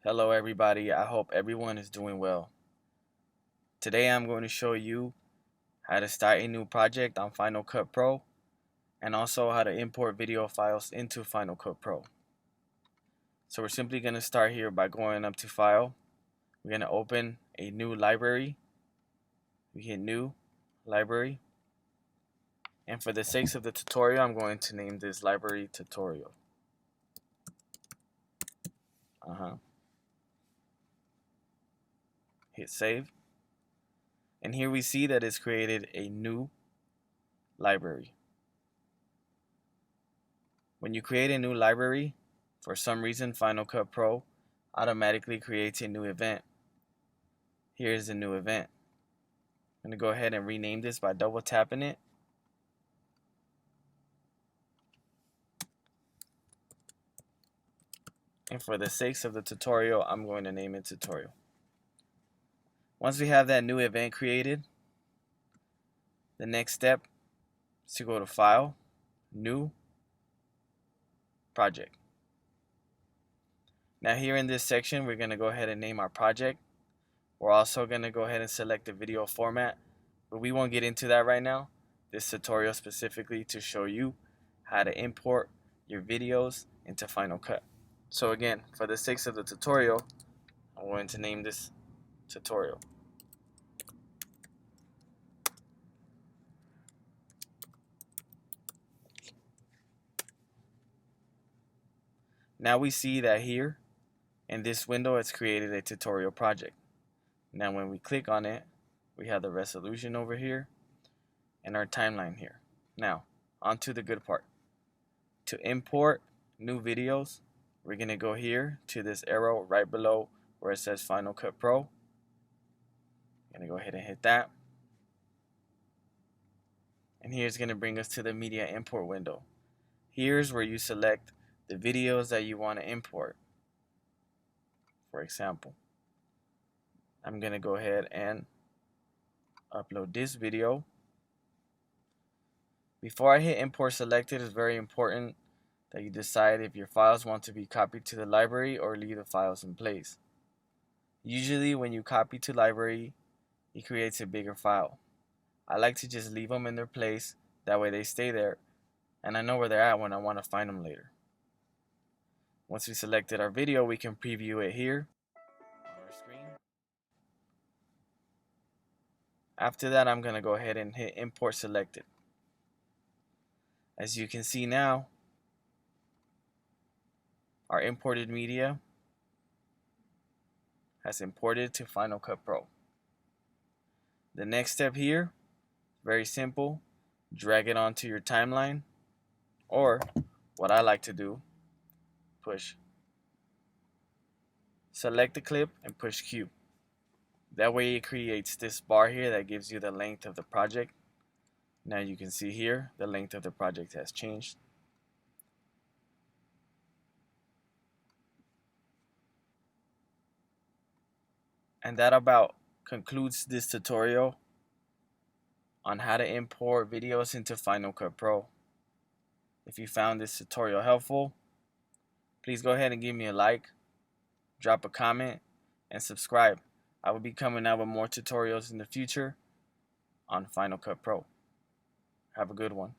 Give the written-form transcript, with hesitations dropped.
Hello everybody, I hope everyone is doing well. Today I'm going to show you how to start a new project on Final Cut Pro and also how to import video files into Final Cut Pro. So we're simply going to start here by going up to File. We're going to open a new library. We hit New, Library. And for the sakes of the tutorial, I'm going to name this library Tutorial. Hit Save. And here we see that it's created a new library. When you create a new library, for some reason Final Cut Pro automatically creates a new event. Here's the new event. I'm going to go ahead and rename this by double tapping it. And for the sakes of the tutorial, I'm going to name it Tutorial. Once we have that new event created, the next step is to go to File, New, Project. Now here in this section, we're going to go ahead and name our project. We're also going to go ahead and select the video format, but we won't get into that right now. This tutorial specifically to show you how to import your videos into Final Cut. So again, for the sakes of the tutorial, I'm going to name this Tutorial. Now we see that here in this window it's created a tutorial project. Now when we click on it, we have the resolution over here and our timeline here. Now on to the good part. To import new videos, we're going to go here to this arrow right below where it says Final Cut Pro. I'm going to go ahead and hit that. And here's going to bring us to the media import window. Here's where you select the videos that you want to import. For example, I'm going to go ahead and upload this video. Before I hit import selected, it's very important that you decide if your files want to be copied to the library or leave the files in place. Usually when you copy to library, it creates a bigger file. I like to just leave them in their place, that way they stay there and I know where they're at when I want to find them later. Once we selected our video, we can preview it here on our screen. After that, I'm going to go ahead and hit import selected. As you can see now, our imported media has imported to Final Cut Pro. The next step here, very simple, drag it onto your timeline, or what I like to do, push. Select the clip and push Q. That way it creates this bar here that gives you the length of the project. Now you can see here the length of the project has changed. And that about concludes this tutorial on how to import videos into Final Cut Pro. If you found this tutorial helpful, please go ahead and give me a like, drop a comment, and subscribe. I will be coming out with more tutorials in the future on Final Cut Pro. Have a good one.